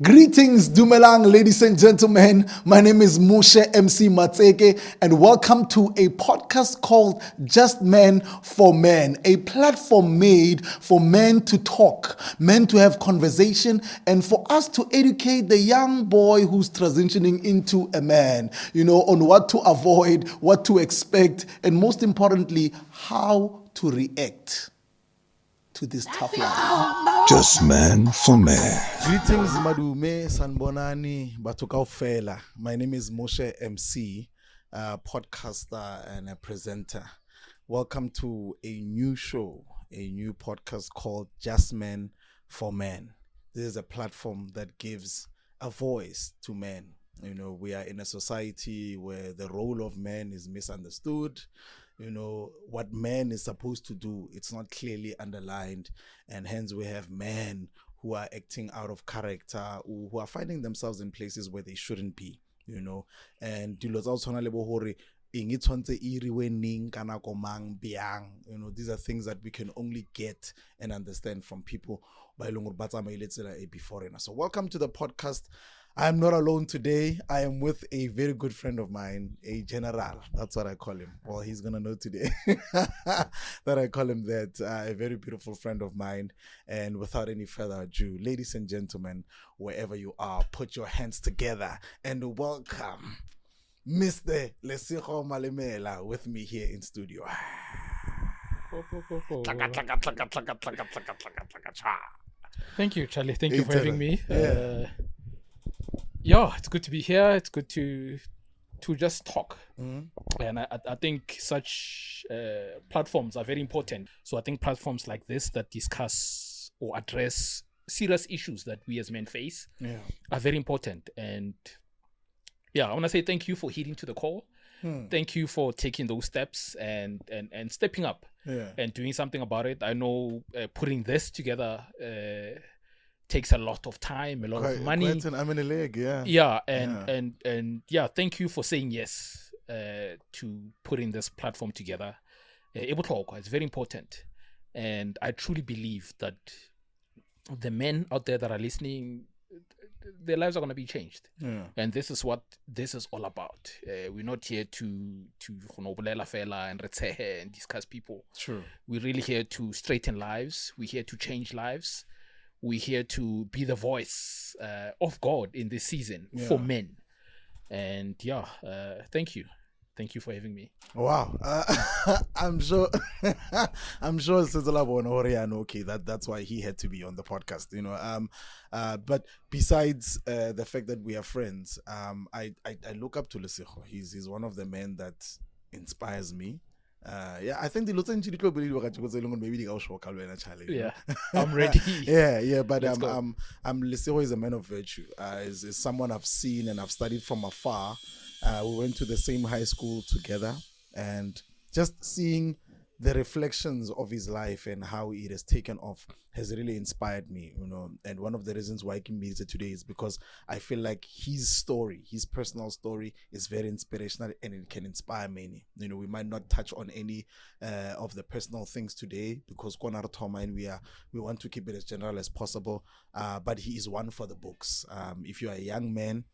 Greetings, Dumelang, ladies and gentlemen. My name is Moshe MC Matseke, and welcome to a podcast called Just Men for Men, a platform made for men to talk, men to have conversation, and for us to educate the young boy who's transitioning into a man, on what to avoid, what to expect, and most importantly, how to react to this tough life. Just Man for Men. Greetings, Madume, Sanbonani, Batukaufela. My name is Moshe MC, podcaster and a presenter. Welcome to a new show, a new podcast called Just Men for Men. This is a platform that gives a voice to men. We are in a society where the role of men is misunderstood. What man is supposed to do, it's not clearly underlined, and hence we have men who are acting out of character, who are finding themselves in places where they shouldn't be, and these are things that we can only get and understand from people before. So welcome to the podcast. I'm not alone today. I am with a very good friend of mine, a general. That's what I call him. Well, he's going to know today that I call him that. A very beautiful friend of mine. And without any further ado, ladies and gentlemen, wherever you are, put your hands together and welcome Mr. Lesego Malemela with me here in studio. Thank you, Charlie. Thank you for having me. Yeah, it's good to be here. It's good to just talk. And I think such platforms are very important. So I think platforms like this that discuss or address serious issues that we as men face are very important. And I want to say thank you for heeding to the call. Thank you for taking those steps and stepping up and doing something about it. I know putting this together takes a lot of time, a lot of money. I'm in a leg, And thank you for saying yes to putting this platform together. It's very important, and I truly believe that the men out there that are listening, their lives are going to be changed, and this is what this is all about. We're not here to and discuss people. True. We're really here to straighten lives. We're here to change lives. We're here to be the voice of God in this season for men. And thank you. Thank you for having me. Wow. I'm sure okay, that's why he had to be on the podcast, but besides the fact that we are friends, I look up to Lesego. He's one of the men that inspires me. I think the maybe I'm ready. But Lesego is a man of virtue. Is someone I've seen and I've studied from afar. We went to the same high school together, and just seeing the reflections of his life and how it has taken off has really inspired me, and one of the reasons why I can meet it today is because I feel like his story, his personal story, is very inspirational and it can inspire many. We might not touch on any of the personal things today because we want to keep it as general as possible, but he is one for the books. If you are a young man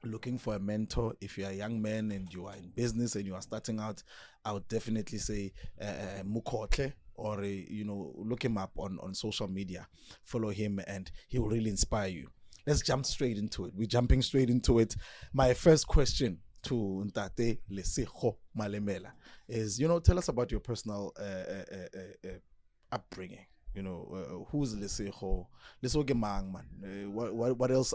looking for a mentor, if you're a young man and you are in business and you are starting out, I would definitely say Mukotle, or look him up on social media, follow him, and he will really inspire you. Let's jump straight into it. We're jumping straight into it. My first question to Ntate Lesego Malemela is, tell us about your personal upbringing. Who's Lesego Mang, man? What else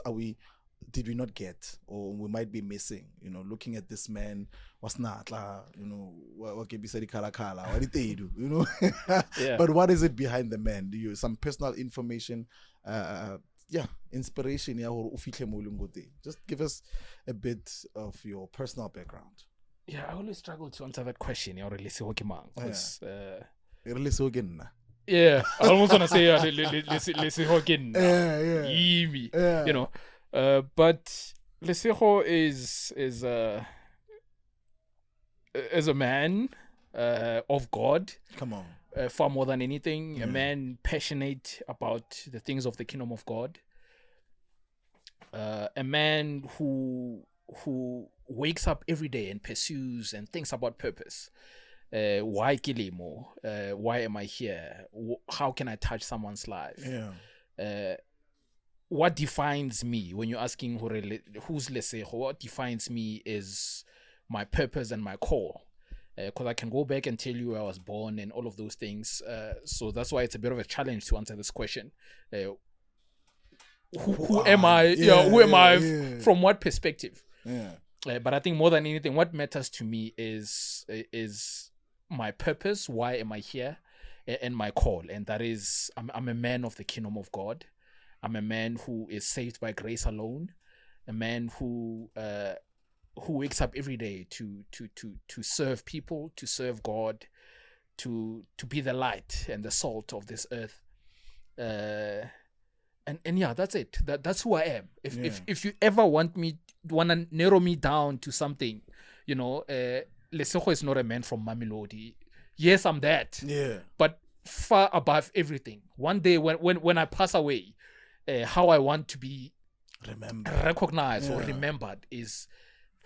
did we not get, or we might be missing? Looking at this man, what's not what can be said, what did they do? But what is it behind the man? Do you some personal information, inspiration? Just give us a bit of your personal background. I always struggle to answer that question. I almost want to say but Lesego is a man of God. Come on. Far more than anything, a man passionate about the things of the kingdom of God. a man who wakes up every day and pursues and thinks about purpose. Why Kilimo? Why am I here? How can I touch someone's life? What defines me? When you're asking who's Lesego, what defines me is my purpose and my call. Because I can go back and tell you where I was born and all of those things. So that's why it's a bit of a challenge to answer this question. Who am I? Who am I from what perspective? But I think more than anything, what matters to me is my purpose. Why am I here? And my call. And that is, I'm a man of the kingdom of God. I'm a man who is saved by grace alone. A man who wakes up every day to serve people, to serve God, to be the light and the salt of this earth. And yeah, that's it. That's who I am. If you ever wanna narrow me down to something, Lesego is not a man from Mamelodi. Yes, I'm that. Yeah. But far above everything. One day when I pass away, how I want to be recognized or remembered is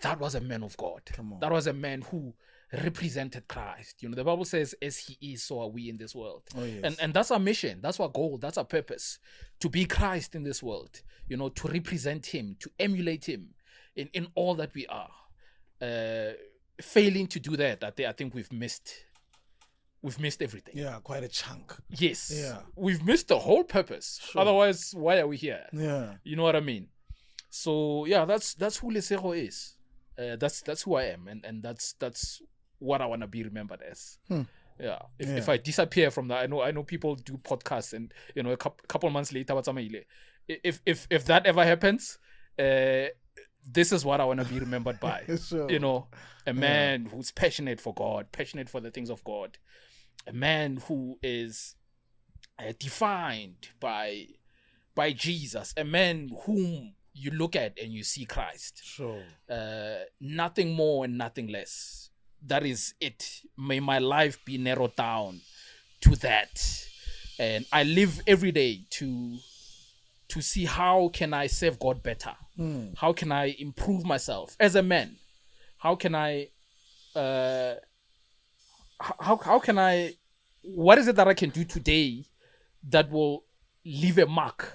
that was a man of God. That was a man who represented Christ. The Bible says, as he is, so are we in this world. Oh, yes. And that's our mission. That's our goal. That's our purpose. To be Christ in this world. To represent him, to emulate him in all that we are. Failing to do that, I think we've missed everything. Yeah, quite a chunk. Yes. Yeah. We've missed the whole purpose. Sure. Otherwise, why are we here? Yeah. You know what I mean? So yeah, that's who Lesego is. That's who I am, and that's what I want to be remembered as. Yeah. If I disappear from that, I know people do podcasts, and a couple months later, if that ever happens, this is what I want to be remembered by. Sure. A man who's passionate for God, passionate for the things of God, a man who is defined by Jesus, a man whom you look at and you see Christ. Sure. Nothing more and nothing less. That is it. May my life be narrowed down to that. And I live every day to see how can I serve God better. How can I improve myself as a man? How can I what is it that I can do today that will leave a mark,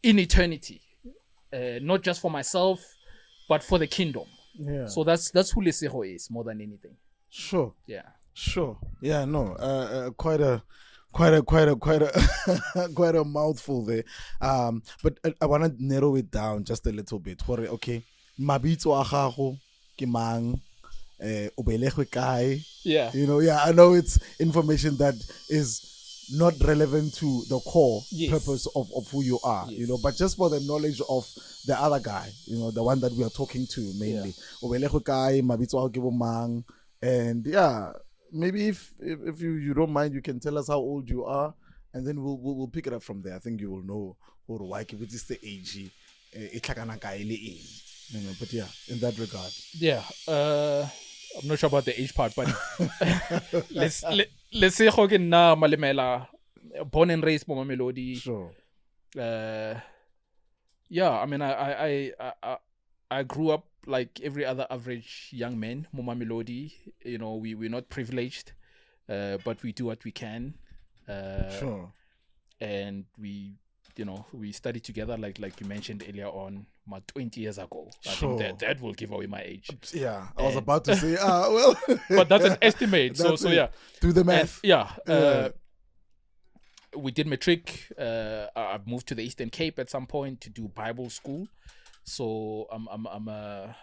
in eternity, not just for myself, but for the kingdom. Yeah. So that's who Lesego is more than anything. Sure. Yeah. Sure. Yeah. No. Quite a quite a mouthful there. But I want to narrow it down just a little bit. Okay. Mabitso a gago ke mang? O belegwe kae? Yeah. Yeah. I know it's information that is not relevant to the core purpose of who you are, but just for the knowledge of the other guy, the one that we are talking to mainly. And yeah, maybe if you don't mind, you can tell us how old you are, and then we'll pick it up from there. I think you will know why which is the age. But yeah, in that regard. Yeah. I'm not sure about the age part, but Lesego ke nna Malemela, born and raised in Mamelodi. Sure. Yeah, I mean, I grew up like every other average young man in Mamelodi. We're not privileged, but we do what we can. Sure. And we studied together, like you mentioned earlier on, 20 years ago. I think that will give away my age. Yeah, I was about to say, well. But that's an estimate. So yeah. Do the math. And, we did matric. I moved to the Eastern Cape at some point to do Bible school. So I'm I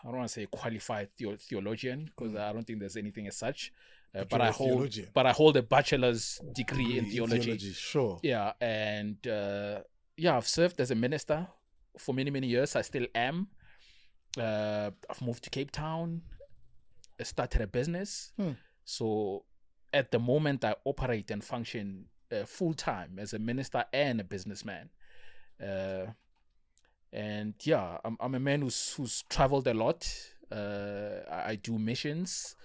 don't want to say qualified theologian, because I don't think there's anything as such. But I hold a bachelor's degree in theology. Sure. Yeah, and I've served as a minister for many, many years. I still am. I've moved to Cape Town. I started a business. So at the moment, I operate and function full-time as a minister and a businessman. And yeah, I'm a man who's traveled a lot. I do missions.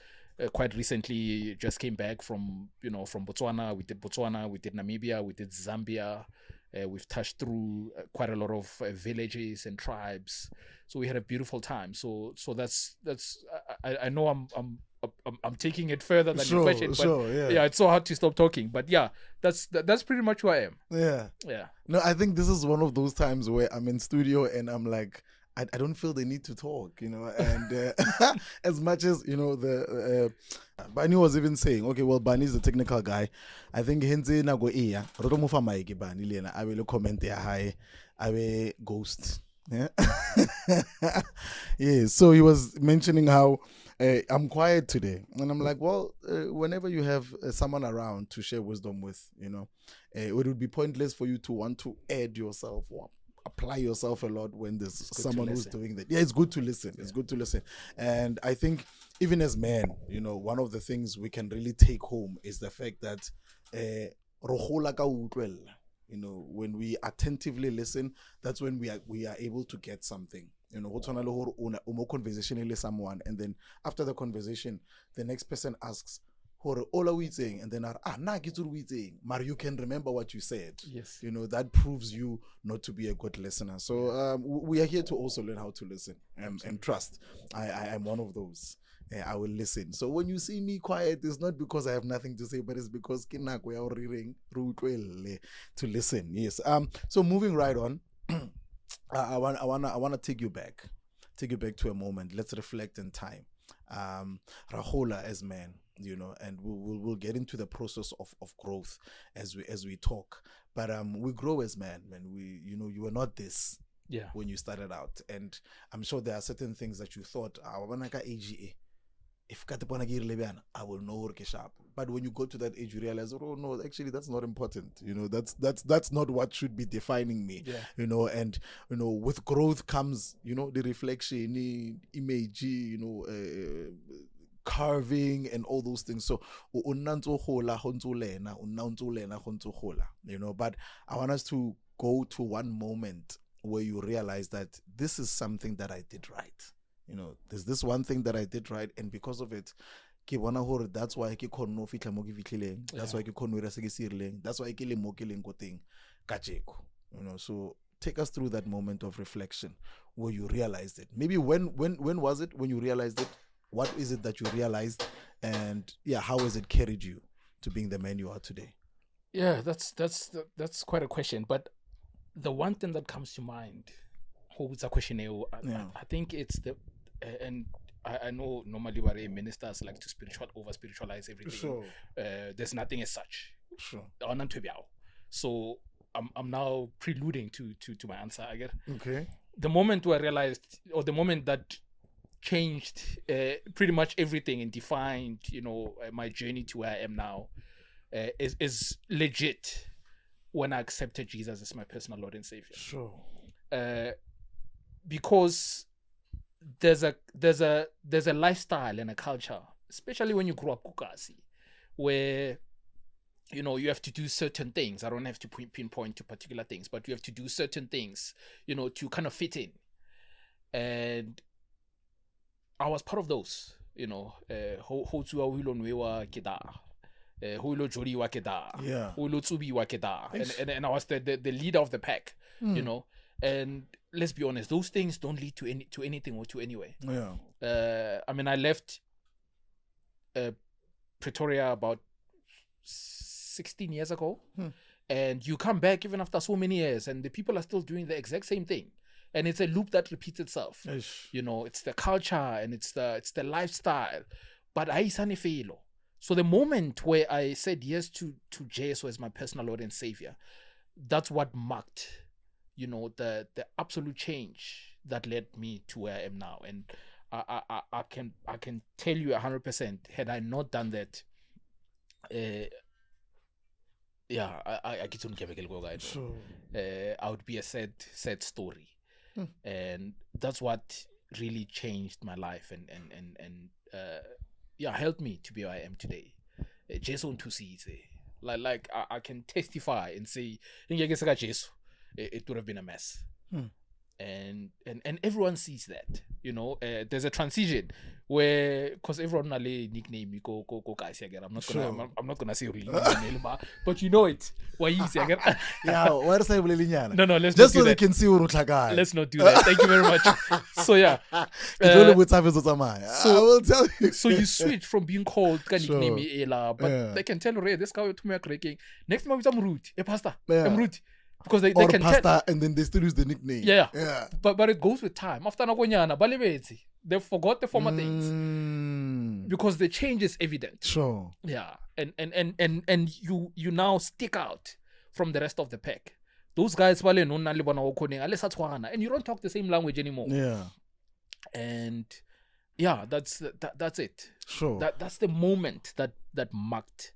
Quite recently, just came back from Botswana. We did Botswana, we did Namibia, we did Zambia. We've touched through quite a lot of villages and tribes, so we had a beautiful time. So that's I know I'm taking it further than your question, but yeah, it's so hard to stop talking. But yeah, that's pretty much who I am. Yeah. No, I think this is one of those times where I'm in studio and I'm like, I don't feel the need to talk, and as much as, the Bunny was even saying, okay, well, Bunny is the technical guy. I think Henze na go iya, roto mo fa Mike Bunny lena, I will comment there high, I will ghost. Yeah. Yeah, so he was mentioning how I'm quiet today, and I'm like, well, whenever you have someone around to share wisdom with, it would be pointless for you to want to add yourself or apply yourself a lot when there's someone who's doing that. Yeah, it's good to listen. It's good to listen. And I think even as men, one of the things we can really take home is the fact that when we attentively listen, that's when we are able to get something. Conversation with someone, and then after the conversation, the next person asks, all are we saying? And then you can remember what you said. Yes. That proves you not to be a good listener. So we are here to also learn how to listen and trust. I am one of those. I will listen. So when you see me quiet, it's not because I have nothing to say, but it's because we are reading to listen. Yes. So moving right on, I wanna take you back to a moment. Let's reflect in time. Rahola as men, and we'll get into the process of growth as we talk. But we grow as men. You were not this when you started out, and I'm sure there are certain things that you thought, if I will know work sharp. But when you go to that age, you realize, oh no, actually that's not important. That's not what should be defining me. And with growth comes, the reflection, image, carving and all those things. So but I want us to go to one moment where you realize that this is something that I did right. There's this one thing that I did right, and because of it, that's why that's why that's why so take us through that moment of reflection where you realized it. Maybe when was it when you realized it? What is it that you realized, and how has it carried you to being the man you are today? Yeah, that's quite a question, but the one thing that comes to mind, holds a question. I think it's and I know normally ministers like to over spiritualize everything. Sure. There's nothing as such. Sure. So I'm now preluding to my answer. I get. Okay. The moment where I realized, or the moment that changed pretty much everything and defined, my journey to where I am now, is legit when I accepted Jesus as my personal Lord and Savior. Sure. Because there's a lifestyle and a culture, especially when you grow up Kukasi, where you have to do certain things. I don't have to pinpoint to particular things, but you have to do certain things, to kind of fit in. And I was part of those, and I was the leader of the pack, and let's be honest, those things don't lead to anything or to anywhere. I left Pretoria about 16 years ago, and you come back even after so many years, and the people are still doing the exact same thing, and it's a loop that repeats itself. It's the culture and it's the lifestyle, but I feel. So the moment where I said yes to Jesus as my personal Lord and Savior, that's what marked the absolute change that led me to where I am now. And I can tell you 100%, had I not done that, I would be a sad story. And that's what really changed my life and helped me to be where I am today. Jason to see like I can testify and say, it would have been a mess. and everyone sees that, you know. There's a transition where, because everyone has a nickname, you go guys again. I'm not gonna say really name, but you know it. Why is again? Yeah, where say no, let's just not so do they that. can see Urutlaka. Let's not do that. Thank you very much. So yeah, I will tell you. so you switch from being called nickname Ela, but Yeah. they can tell already this guy to me cracking. Next time I'm root, a pastor, Yeah. I'm root. Because they Or can pasta, tell, and then they still use the nickname. yeah. Yeah. But it goes with time. After Nagonyana, Balibezi, they forgot the former things because the change is evident. Sure. Yeah, and you now stick out from the rest of the pack. Those guys, and you don't talk the same language anymore. Yeah. And yeah, that's it. Sure. That's the moment that marked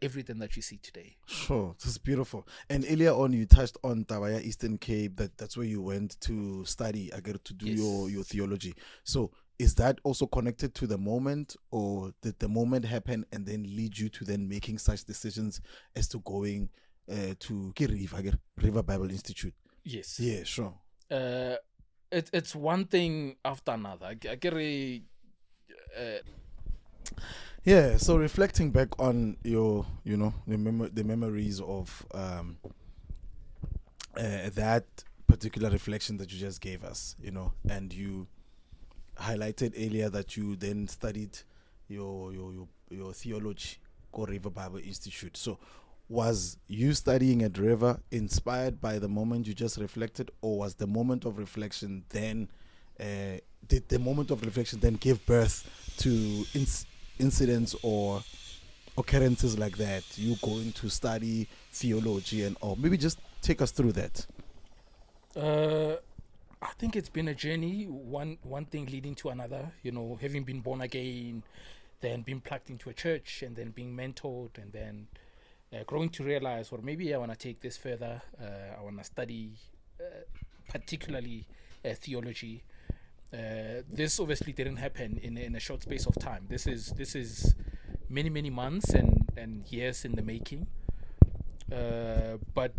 everything that you see today. Sure, this is beautiful. And earlier on, you touched on Tabaya Eastern Cape. That's where you went to study, I get to do your theology. So, is that also connected to the moment, or did the moment happen and then lead you to then making such decisions as to going to River Bible Institute? Yes. Yeah, sure. It's one thing after another. I get Yeah, so reflecting back on your, the memories of that particular reflection that you just gave us, and you highlighted earlier that you then studied your theology, Go River Bible Institute. So, was you studying at River inspired by the moment you just reflected, or was the moment of reflection then? Did the moment of reflection then give birth to incidents or occurrences like that, you going to study theology, or maybe just take us through that? I think it's been a journey, one thing leading to another, having been born again, then being plugged into a church, and then being mentored, and then growing to realize, well, maybe I want to take this further. I want to study particularly theology. This obviously didn't happen in a short space of time. This is many months and years in the making. But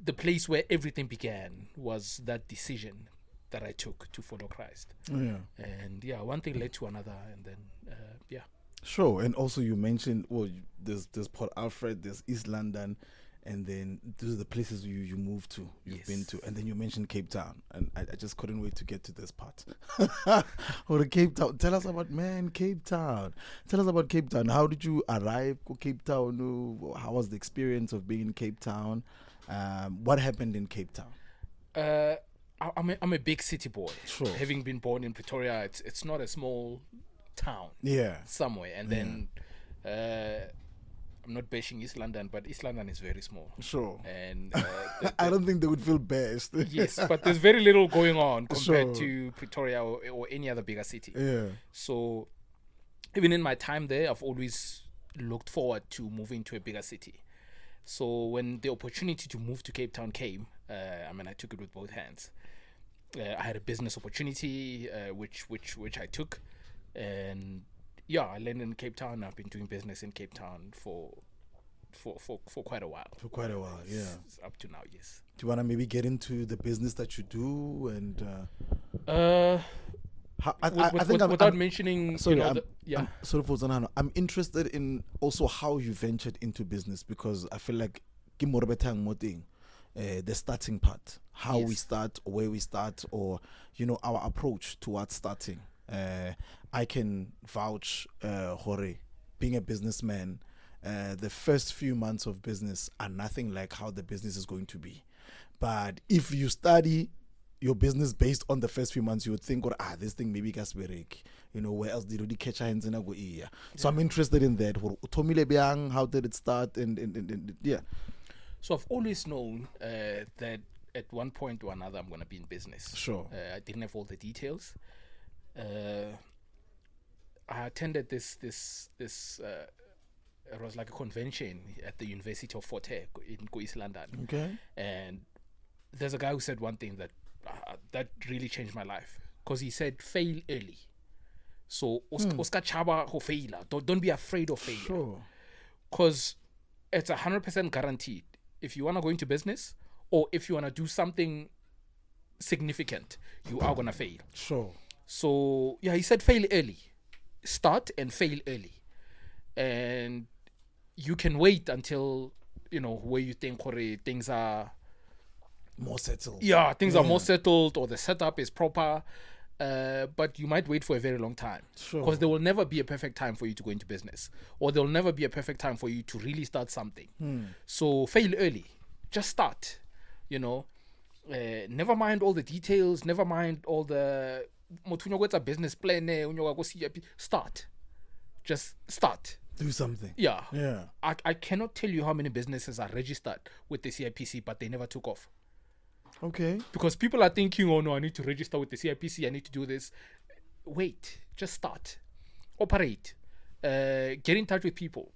the place where everything began was that decision that I took to follow Christ. Yeah. And one thing led to another, and then Sure. And also you mentioned, there's Port Alfred, there's East London, and then those are the places you moved to, you've been to. And then you mentioned Cape Town. And I just couldn't wait to get to this part. Or Cape Town. Tell us about, Cape Town. Tell us about Cape Town. How did you arrive to Cape Town? How was the experience of being in Cape Town? What happened in Cape Town? I'm a big city boy. Sure. Having been born in Pretoria, it's not a small town. Yeah. Somewhere. And then I'm not bashing East London, but East London is very small. Sure. And I don't think they would feel bashed. Yes, but there's very little going on compared to Pretoria or any other bigger city. Yeah. So even in my time there, I've always looked forward to moving to a bigger city. So when the opportunity to move to Cape Town came, I took it with both hands. I had a business opportunity, which I took, and I landed in Cape Town. I've been doing business in Cape Town for quite a while. For quite a while, yeah. Up to now, yes. Do you want to maybe get into the business that you do and? Without mentioning, sorry, sorry for Zanano. I'm interested in also how you ventured into business, because I feel like the starting part, how we start, where we start, or our approach towards starting. I can vouch, Hore, being a businessman, the first few months of business are nothing like how the business is going to be. But if you study your business based on the first few months, you would think, this thing maybe gas break. Where else did you catch hands in a go? So I'm interested in that. How did it start? And yeah. So I've always known that at one point or another I'm going to be in business. Sure. I didn't have all the details. I attended this it was like a convention at the University of Fort Hare in East London. Okay. And there's a guy who said one thing that really changed my life, because he said fail early. So Oscar Chaba ho failure. Don't be afraid of failure. Sure. Because it's 100% guaranteed. If you want to go into business, or if you want to do something significant, you are going to fail. Sure. So, yeah, he said fail early. Start and fail early. And you can wait until, where you think things are more settled. Yeah, things are more settled or the setup is proper. But you might wait for a very long time. Sure. Because there will never be a perfect time for you to go into business. Or there will never be a perfect time for you to really start something. So fail early. Just start. Never mind all the details. Never mind all the business plan. Start. Just start. Do something. Yeah. Yeah. I cannot tell you how many businesses are registered with the CIPC, but they never took off. Okay. Because people are thinking, oh no, I need to register with the CIPC, I need to do this. Wait, just start. Operate. Get in touch with people.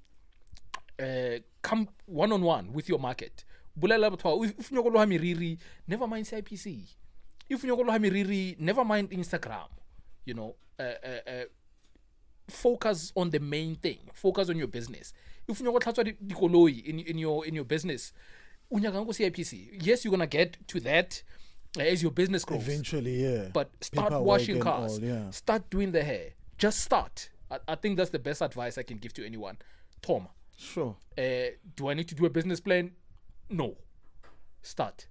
Come one-on-one with your market. If you never mind CIPC. If you never mind Instagram. Focus on the main thing. Focus on your business. If you in your business, CIPC. Yes, you're gonna get to that as your business grows. Eventually, yeah. But start washing cars. Start doing the hair. Just start. I think that's the best advice I can give to anyone. Tom. Sure. Do I need to do a business plan? No. Start.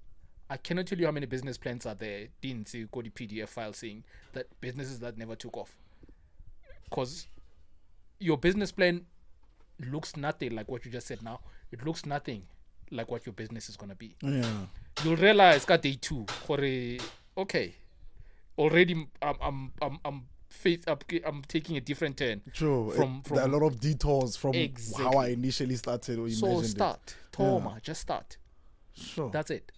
I cannot tell you how many business plans are there. Didn't see go the PDF file saying that businesses that never took off. Because your business plan looks nothing like what you just said now. It looks nothing like what your business is gonna be. Yeah. You'll realize got day 2 for okay. Already I'm taking a different turn. True. From a lot of detours from exactly. how I initially started or imagined. So start. Toma, just start. Sure. That's it.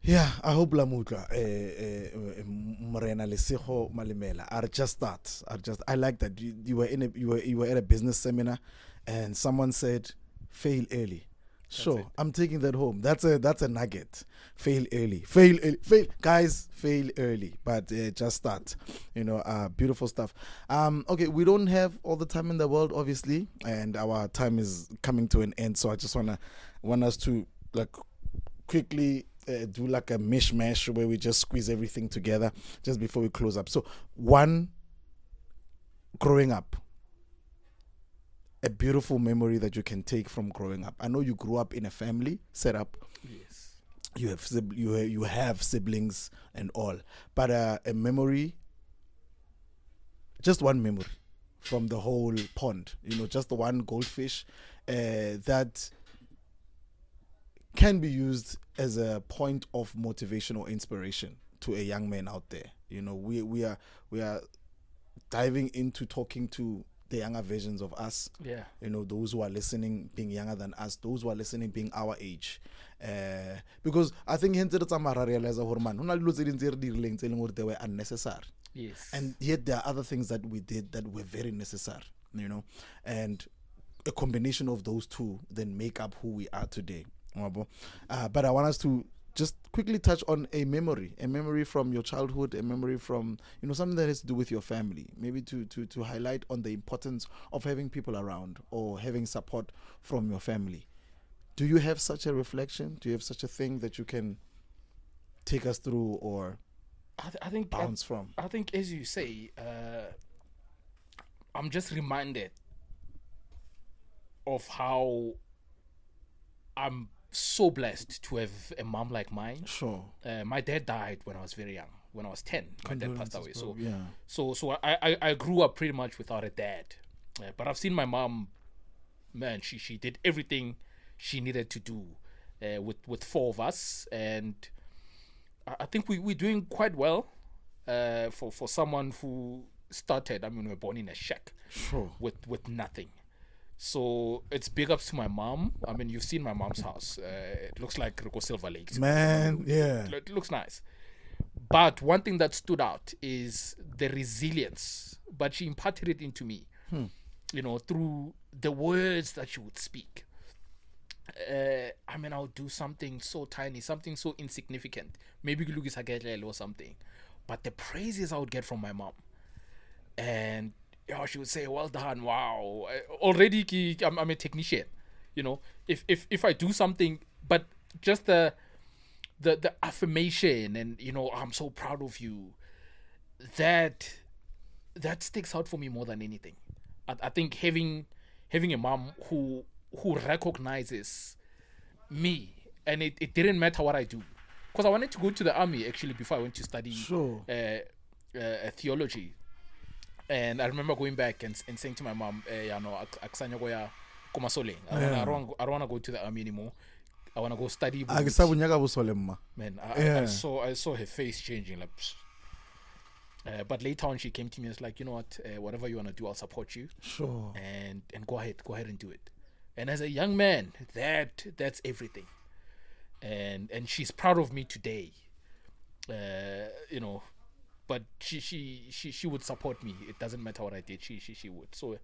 Yeah, I hope Lamutla, Morena Lesego Malemela are just start. I like that you were at a business seminar, and someone said, "Fail early." Sure, I'm taking that home. That's a nugget. Fail early. Fail guys. Fail early, but just start. Beautiful stuff. Okay, we don't have all the time in the world, obviously, and our time is coming to an end. So I just want us to quickly. Do a mishmash where we just squeeze everything together just before we close up. So, one, growing up, a beautiful memory that you can take from growing up. I know you grew up in a family setup. Yes. You have siblings and all, but a memory, just one memory from the whole pond. Just the one goldfish that can be used as a point of motivation or inspiration to a young man out there. We are diving into talking to the younger versions of us. Yeah. Those who are listening being younger than us, those who are listening being our age. Because I think they were unnecessary. Yes. And yet there are other things that we did that were very necessary, and a combination of those two then make up who we are today. But I want us to just quickly touch on a memory from your childhood, a memory from something that has to do with your family, maybe to highlight on the importance of having people around or having support from your family. Do you have such a reflection? Do you have such a thing that you can take us through or I think bounce from? I think, as you say, I'm just reminded of how I'm so blessed to have a mom like mine. Sure. My dad died when I was very young. When I was 10, my dad passed away. So yeah. So I grew up pretty much without a dad. But I've seen my mom. Man, she did everything she needed to do with 4 of us, and I think we're doing quite well for someone who started. I mean, we were born in a shack. Sure. With nothing. So it's big ups to my mom. I mean, you've seen my mom's house. It looks like Rico Silver Lakes. Man, yeah. It looks nice. But one thing that stood out is the resilience. But she imparted it into me, through the words that she would speak. I mean, I would do something so tiny, something so insignificant. Maybe Lugis Hagetlele or something. But the praises I would get from my mom. And she would say, "Well done, wow." Already, I'm a technician. If I do something, but just the the affirmation and, you know, I'm so proud of you, that sticks out for me more than anything. I think having a mom who recognizes me, and it didn't matter what I do, because I wanted to go to the army actually before I went to study theology. And I remember going back and saying to my mom, I don't want to go to the army anymore. I want to go study. Man, I saw her face changing. Like, but later on, she came to me and was like, you know what, whatever you want to do, I'll support you. Sure. And go ahead and do it. And as a young man, that's everything. And she's proud of me today. You know, but she would support me. It doesn't matter what I did. She would. So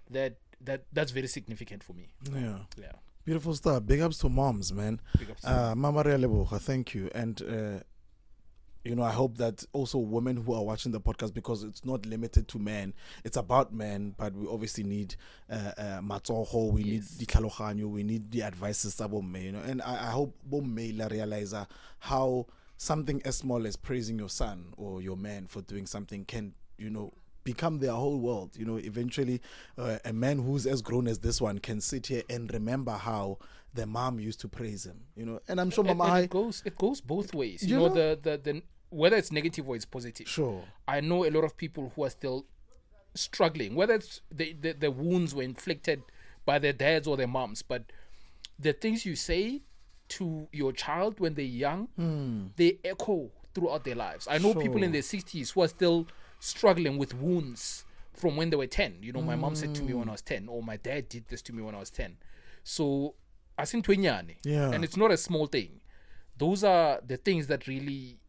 that's very significant for me. Yeah. Yeah. Beautiful stuff. Big ups to moms, man. Big ups to Mama Releboha, thank you. And you know, I hope that also women who are watching the podcast, because it's not limited to men, it's about men, but we obviously need matsoho, we need the tlhaloganyo, we need the advices about men, you know. And I hope bomme realize how something as small as praising your son or your man for doing something can, you know, become their whole world. You know, eventually a man who's as grown as this one can sit here and remember how the mom used to praise him, you know. And I'm sure Mama, it goes both ways. You know, the whether it's negative or it's positive. Sure. I know a lot of people who are still struggling, whether it's the wounds were inflicted by their dads or their moms, but the things you say to your child when they're young, they echo throughout their lives. I know people in their 60s who are still struggling with wounds from when they were 10. You know, my mom said to me when I was 10, or my dad did this to me when I was 10. So, asin twenyane. Yeah. And it's not a small thing. Those are the things that really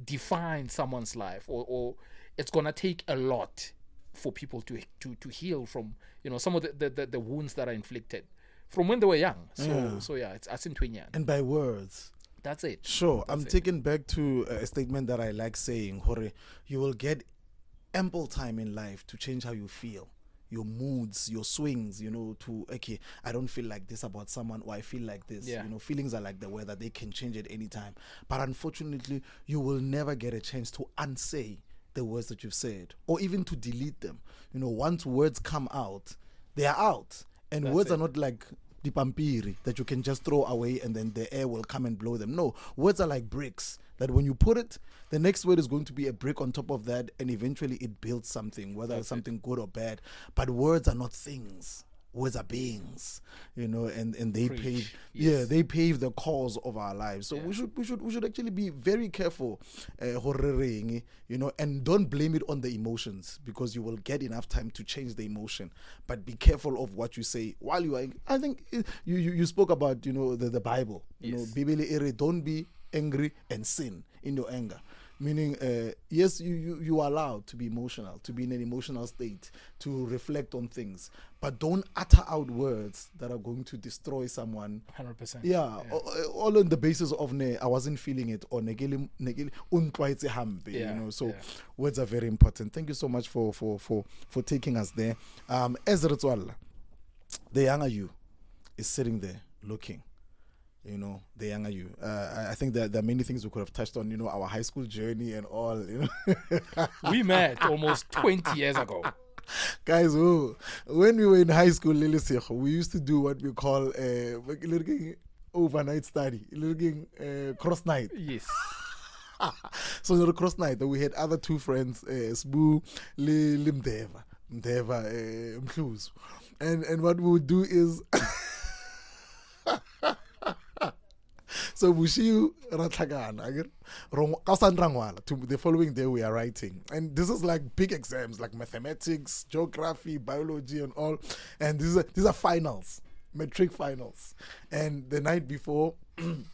define someone's life, or it's gonna take a lot for people to heal from, you know, some of the wounds that are inflicted from when they were young. So yeah, it's asin twenyane. And by words. That's it. Sure. I'm taken back to a statement that I like saying, Hore, you will get ample time in life to change how you feel, your moods, your swings, you know, to, okay, I don't feel like this about someone, or I feel like this. Yeah. You know, feelings are like the weather, they can change at any time. But unfortunately, you will never get a chance to unsay the words that you've said, or even to delete them. You know, once words come out, they are out. And words are not like the pampiri that you can just throw away and then the air will come and blow them. No, words are like bricks that when you put it, the next word is going to be a brick on top of that, and eventually it builds something, whether it's something good or bad. But words are not things. Words are beings, you know, and they pave, they pave the cause of our lives. So we should actually be very careful, you know, and don't blame it on the emotions, because you will get enough time to change the emotion. But be careful of what you say while you are. I think you spoke about, you know, the Bible. You know, Bibele, don't be angry and sin in your anger. Meaning, yes, you are allowed to be emotional, to be in an emotional state, to reflect on things, but don't utter out words that are going to destroy someone. 100%. Yeah. All on the basis of I wasn't feeling it, or negeli untwaitse hambe. You know, so words are very important. Thank you so much for taking us there. As Ritual, the younger you is sitting there looking. You know, the younger you. I think that there are many things we could have touched on, you know, our high school journey and all, you know. We met almost 20 years ago. Guys, when we were in high school, we used to do what we call overnight study, cross night. Yes. So the cross night, we had other two friends, Sbu, Mdeva, Mhluz. And what we would do is... So Bushiu Ratlagana, the following day we are writing. And this is like big exams, like mathematics, geography, biology and all. And these are finals, metric finals. And the night before, David,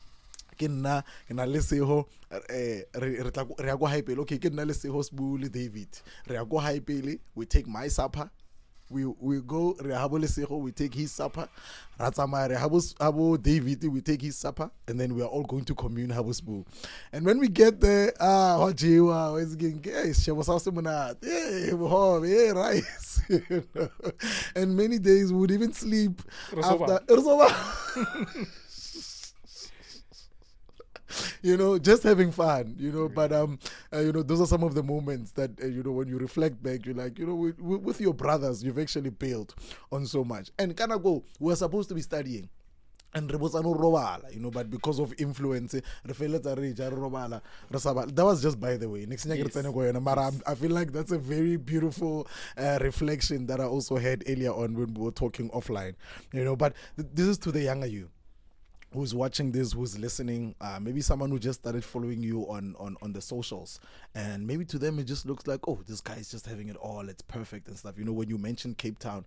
we take my supper. We go Lesego, we take his supper. David, we take his supper, and then we are all going to commune Habusbu. And when we get there, rice. And many days we would even sleep after. just having fun, but those are some of the moments that when you reflect back, you're like, with your brothers you've actually built on so much. And we're supposed to be studying, and but because of influence, that was just by the way. Yes. I feel like that's a very beautiful reflection that I also had earlier on when we were talking offline. But this is to the younger you who's watching this, who's listening, maybe someone who just started following you on the socials, and maybe to them it just looks like, oh, this guy is just having it all, it's perfect and stuff. When you mentioned Cape Town,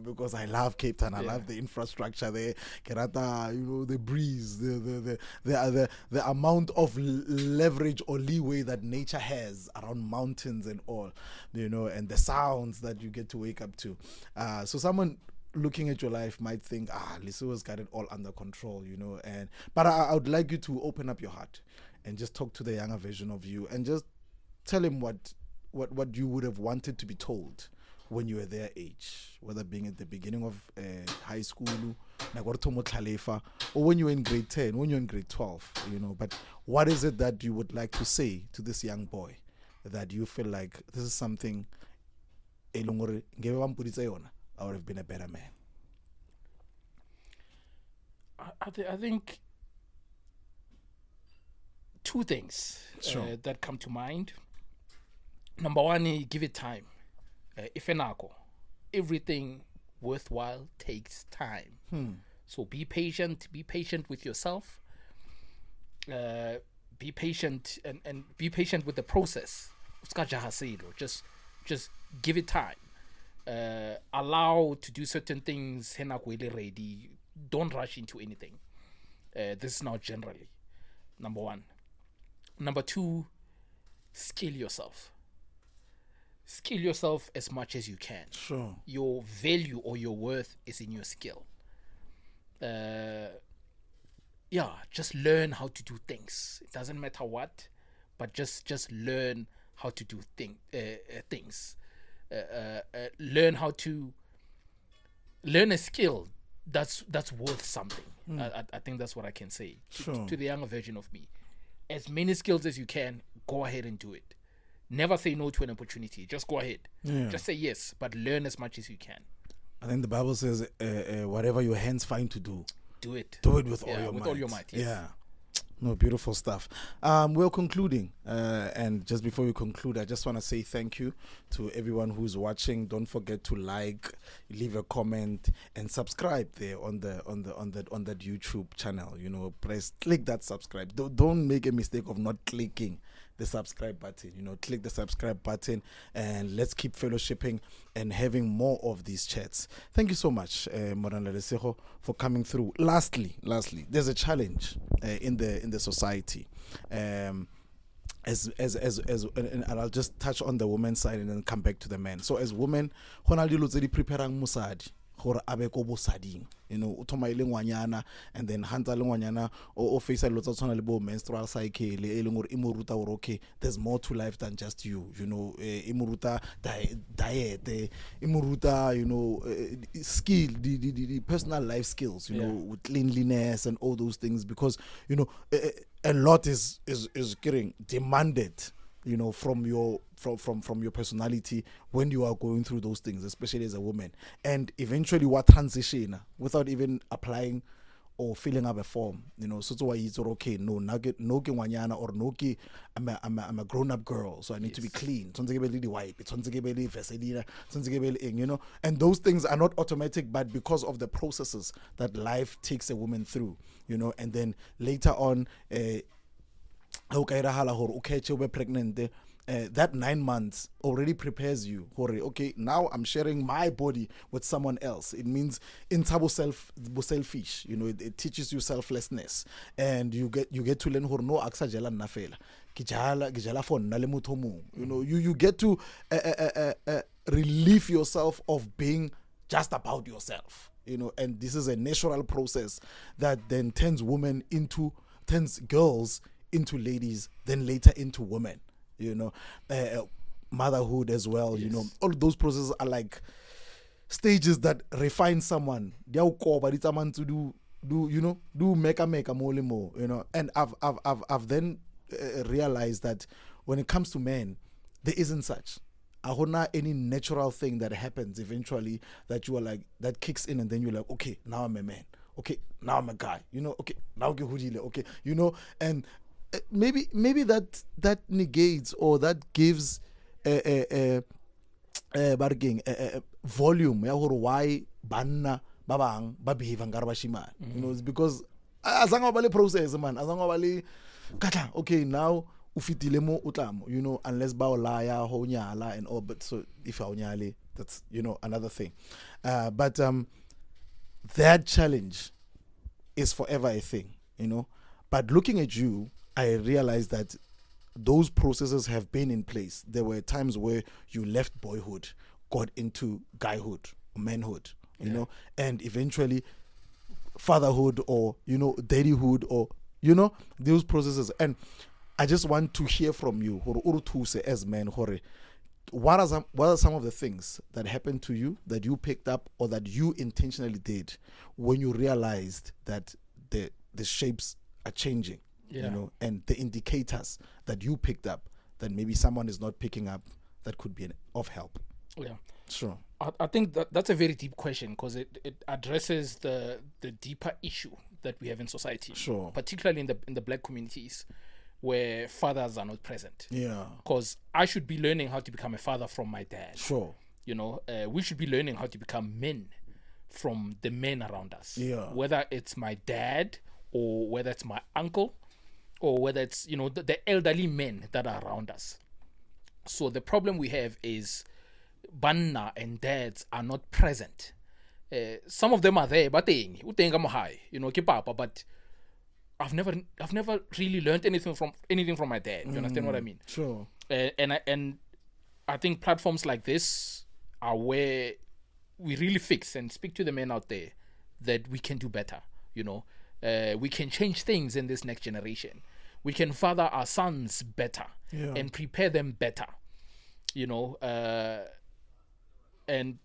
because I love Cape Town, I love the infrastructure there, the breeze, the amount of leverage or leeway that nature has around mountains and all, and the sounds that you get to wake up to. So someone looking at your life might think, Lesego's got it all under control, but I would like you to open up your heart and just talk to the younger version of you and just tell him what you would have wanted to be told when you were their age, whether being at the beginning of high school, or when you're in grade 10, when you're in grade 12, but what is it that you would like to say to this young boy that you feel like this is something I would have been a better man? I think two things that come to mind. Number one, give it time. Everything worthwhile takes time. So be patient with yourself. Be patient and be patient with the process. Just give it time. Allow to do certain things. Ready. Don't rush into anything. This is now generally number one. Number two, skill yourself. Skill yourself as much as you can. Sure. Your value or your worth is in your skill. Just learn how to do things. It doesn't matter what, but just learn how to do things. Learn how to learn a skill that's worth something. I think that's what I can say to the younger version of me. As many skills as you can, go ahead and do it. Never say no to an opportunity. Just go ahead. Just say yes, but learn as much as you can. I think the Bible says, whatever your hands find to do, do it. Do it with all your might. With all your might. Yes. Yeah. No, beautiful stuff. We're concluding, and just before we conclude, I just want to say thank you to everyone who's watching. Don't forget to like, leave a comment, and subscribe there on that YouTube channel. Click that subscribe. Don't make a mistake of not clicking the subscribe button. Click the subscribe button, and let's keep fellowshipping and having more of these chats. Thank you so much, Morana Lesego, for coming through. Lastly, there's a challenge in the society. And I'll just touch on the women's side and then come back to the men. So as women, preparing musadi. Gore abe ko bosading, o thoma ile ngwanyana, and then hantsa le ngwanyana o face a lotsa tshwana le bo menstrual cycle e leng gore e mo ruta gore okay, there's more to life than just you, e mo ruta diet, e mo ruta skill, the personal life skills, with cleanliness and all those things, because a lot is getting demanded from your personality when you are going through those things, especially as a woman. And eventually what transition without even applying or filling up a form, so why it's okay, no ngwanyana, or I'm a grown-up girl, so I need to be clean, and those things are not automatic, but because of the processes that life takes a woman through, and then later on, pregnant, that 9 months already prepares you for, okay, now I'm sharing my body with someone else. It means in selfish, it teaches you selflessness, and you get to learn no aksa jala nafela kijala for nale motho mong. You get to relieve yourself of being just about yourself, and this is a natural process that then turns girls into ladies, then later into women, motherhood as well. Yes. All those processes are like stages that refine someone. To do do make mole more, and I've then realized that when it comes to men, there isn't such any natural thing that happens eventually that you are like, that kicks in, and then you're like, okay, now I'm a man, okay, now I'm a guy, okay, now okay, and maybe that negates, or that gives a volume why banna babang ba behave ngare ba shimane, it's because azange ba le process, man, azange ba le katla, okay, now ufitile mo utlamo, unless ba o laya ho nyala and all, but so if o nyale, that's another thing, but that challenge is forever a thing, but looking at you, I realized that those processes have been in place. There were times where you left boyhood, got into guyhood, manhood, and eventually fatherhood, or daddyhood, or those processes. And I just want to hear from you, as men, what are some of the things that happened to you that you picked up, or that you intentionally did when you realized that the shapes are changing? And the indicators that you picked up that maybe someone is not picking up that could be of help. Yeah, sure. I think that's a very deep question, because it addresses the deeper issue that we have in society, sure, particularly in the black communities where fathers are not present. Yeah, because I should be learning how to become a father from my dad. Sure. We should be learning how to become men from the men around us. Yeah, whether it's my dad, or whether it's my uncle, or whether it's the elderly men that are around us. So the problem we have is banna and dads are not present. Some of them are there, but but I've never really learned anything from my dad. You understand what I mean? Sure. And I think platforms like this are where we really fix and speak to the men out there that we can do better. We can change things in this next generation. We can father our sons better, and prepare them better, and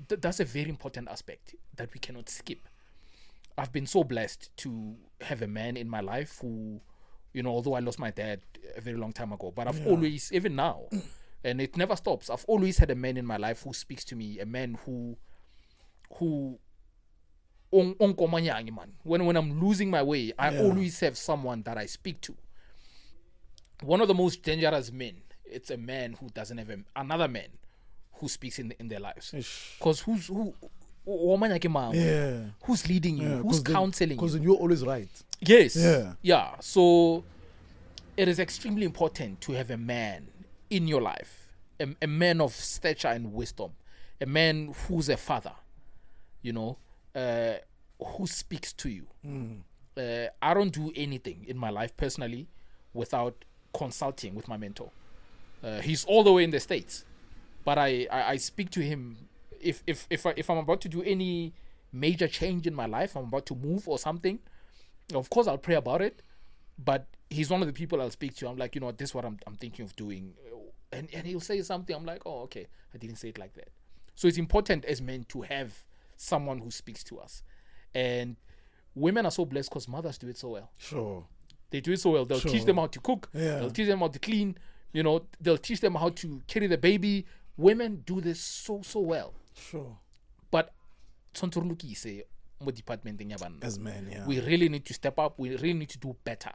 that's a very important aspect that we cannot skip. I've been so blessed to have a man in my life who, although I lost my dad a very long time ago, but I've always, even now, and it never stops, I've always had a man in my life who speaks to me, a man who when I'm losing my way, I always have someone that I speak to. One of the most dangerous men, it's a man who doesn't have another man who speaks in their lives. Because who's leading you? Who's counseling you? Because you're always right. Yes. Yeah. So it is extremely important to have a man in your life, a man of stature and wisdom, a man who's a father, who speaks to you. I don't do anything in my life personally without consulting with my mentor. He's all the way in the States, but I speak to him if I'm about to do any major change in my life, I'm about to move or something. Of course, I'll pray about it, but he's one of the people I'll speak to. I'm like, this is what I'm thinking of doing, and he'll say something. I'm like, oh, okay, I didn't say it like that. So it's important as men to have someone who speaks to us. And women are so blessed because mothers do it so well. Sure. They do it so well. They'll teach them how to cook. They'll teach them how to clean. They'll teach them how to carry the baby. Women do this so well. Sure. But say department as men, we really need to step up. We really need to do better.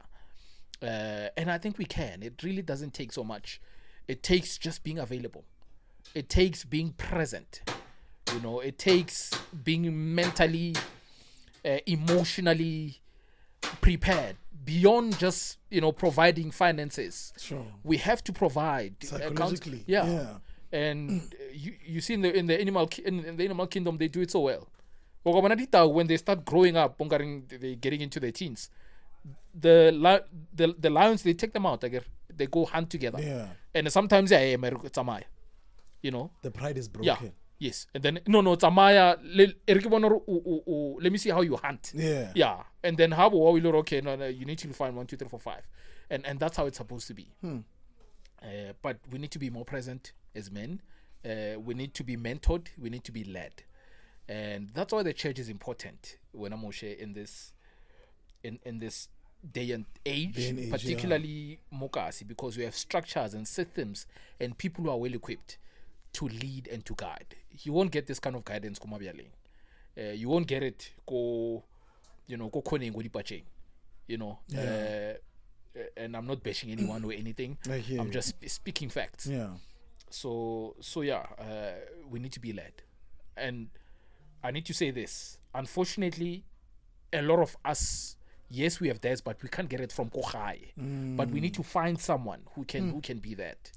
And I think we can. It really doesn't take so much. It takes just being available. It takes being present. It takes being mentally, emotionally prepared beyond just providing finances. Sure. We have to provide psychologically. And you see in the animal kingdom, they do it so well. When they start growing up, they're getting into their teens, the lions, they take them out. They go hunt together. And sometimes the pride is broken. Yes. And then no Tamaya, let me see how you hunt. And then how okay, no, you need to find 1, 2, 3, 4, 5. And that's how it's supposed to be. But we need to be more present as men. We need to be mentored, we need to be led. And that's why the church is important when I'm Moshe in this day and age, particularly Mokasi, because we have structures and systems and people who are well equipped to lead and to guide. You won't get this kind of guidance you won't get it go koning go dipacheng, and I'm not bashing anyone or anything. I'm just speaking facts. So we need to be led. And I need to say this, unfortunately, a lot of us, yes, we have dads, but we can't get it from Kohai. But we need to find someone who can be that.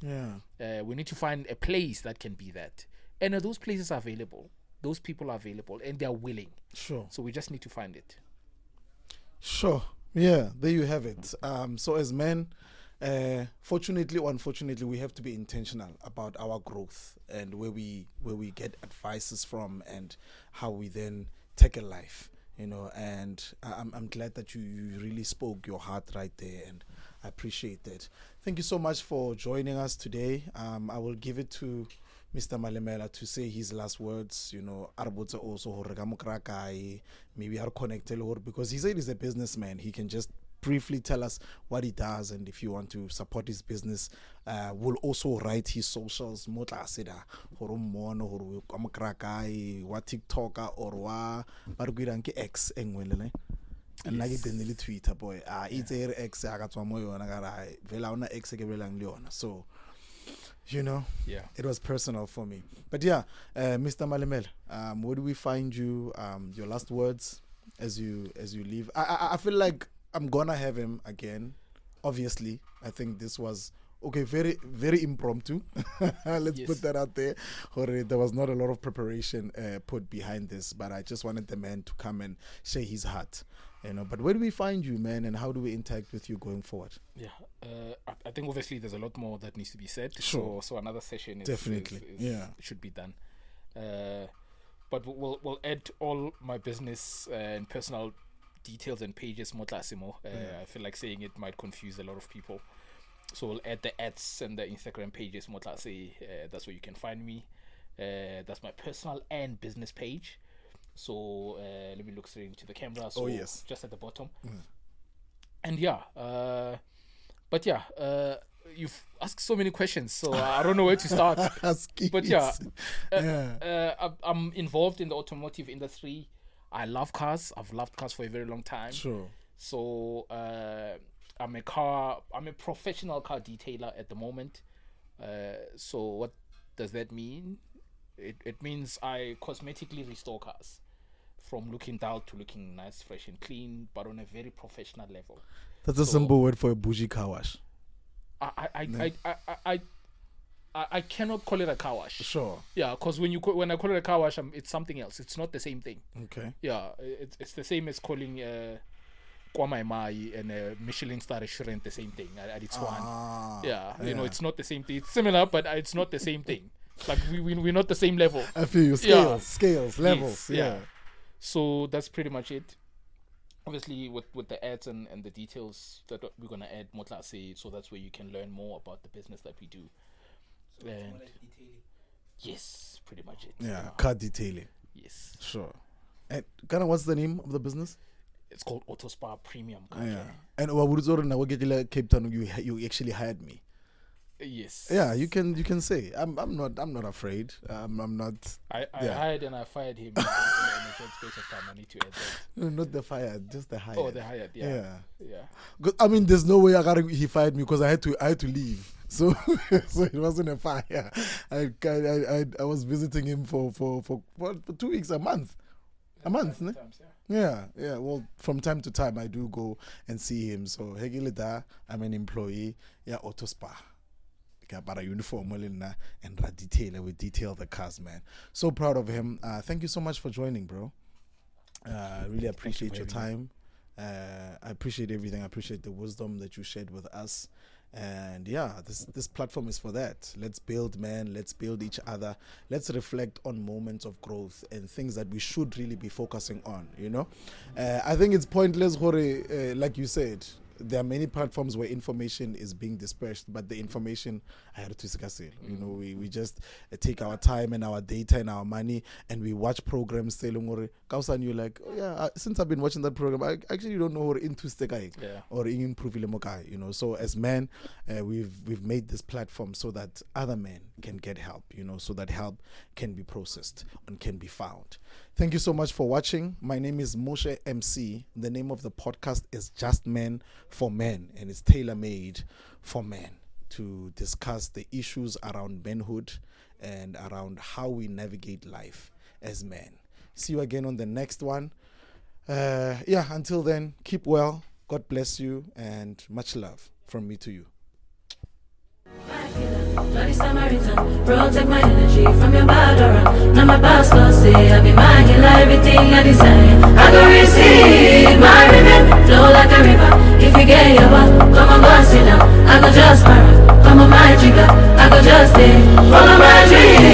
We need to find a place that can be that. And those places are available. Those people are available and they are willing. Sure. So we just need to find it. Sure. Yeah, there you have it. So as men, fortunately or unfortunately, we have to be intentional about our growth and where we get advices from and how we then tackle life. And I'm glad that you really spoke your heart right there, and I appreciate that. Thank you so much for joining us today. I will give it to Mr. Malemela to say his last words. Arbotsa also maybe are connected, because he said he's a businessman. He can just briefly tell us what he does, and if you want to support his business, we'll also write his socials motla asida horo mono horo amkraka wa TikTok or wa barguiranke X engwelele and like the Twitter boy it's X aga tswa mo yona gara vela ona X ke belang le yona. So it was personal for me. But Mr. Malemela, where do we find you? Your last words as you leave. I feel like I'm gonna have him again. Obviously, I think this was very, very impromptu. Let's put that out there. There was not a lot of preparation put behind this, but I just wanted the man to come and share his heart. But where do we find you, man, and how do we interact with you going forward? I think obviously there's a lot more that needs to be said. Sure. So another session should be done. But we'll add all my business and personal details and pages motlasimo. I feel like saying it might confuse a lot of people. So we'll add the ads and the Instagram pages motlase. That's where you can find me. That's my personal and business page. So let me look straight into the camera. So just at the bottom. And you've asked so many questions, so I don't know where to start. But I'm involved in the automotive industry. I love cars. I've loved cars for a very long time. Sure. So I'm a professional car detailer at the moment. So what does that mean? It means I cosmetically restore cars, from looking dull to looking nice, fresh and clean, but on a very professional level. That's a simple word for a bougie car wash. I cannot call it a car wash. Sure. Yeah, because when I call it a car wash, it's something else. It's not the same thing. Okay. Yeah, it's the same as calling Kwamaimai and a Michelin star restaurant the same thing. It's one. Yeah, it's not the same thing. It's similar, but it's not the same thing. Like we're not the same level. I feel you. Scales, levels. Yes, yeah. So that's pretty much it. Obviously, with the ads and the details that we're gonna add motlase, so that's where you can learn more about the business that we do. And yes, pretty much it. Yeah, car detailing. Yes. Sure. And kind of what's the name of the business? It's called Auto Spa Premium Car. Yeah. And what would Cape Town? You actually hired me. Yes. Yeah, you can say I'm not afraid. I'm not. I hired and I fired him in a short space of time. I need to add that. No, not the fired, just the hired. Oh, the hired. Yeah. I mean, there's no way he fired me because I had to leave. So it wasn't a fire. I was visiting him for 2 weeks, a month. A month, ne? Yeah. Well, from time to time I do go and see him. So Hegilida, I'm an employee. Yeah, Auto Spa. But a uniform and we detail the cars, man. So proud of him. Thank you so much for joining, bro. Really appreciate your time. I appreciate everything. I appreciate the wisdom that you shared with us. And this platform is for that. Let's build, man. Let's build each other. Let's reflect on moments of growth and things that we should really be focusing on. I think it's pointless, like you said. there are many platforms where information is being dispersed, but the information I had to discuss it. You know, we just take our time and our data and our money, and we watch programs telling or Kausan, you're like, oh yeah, since I've been watching that program, I actually don't know or into stekai or improve mokai, you know. So as men, we've made this platform so that other men can get help, you know, so that help can be processed and can be found. Thank you so much for watching. My name is Moshe MC. The name of the podcast is JustMen4Men, and it's tailor-made for men to discuss the issues around manhood and around how we navigate life as men. See you again on the next one. Until then, keep well. God bless you, and much love from me to you. Bloody Samaritan, protect my energy from your bad aura. Now my pastor say I be my healer, everything I desire. I go receive my rhythm, flow like a river. If you get your back, come on, go sit down. I go just para, come on my jigger. I go just stay, follow my dream.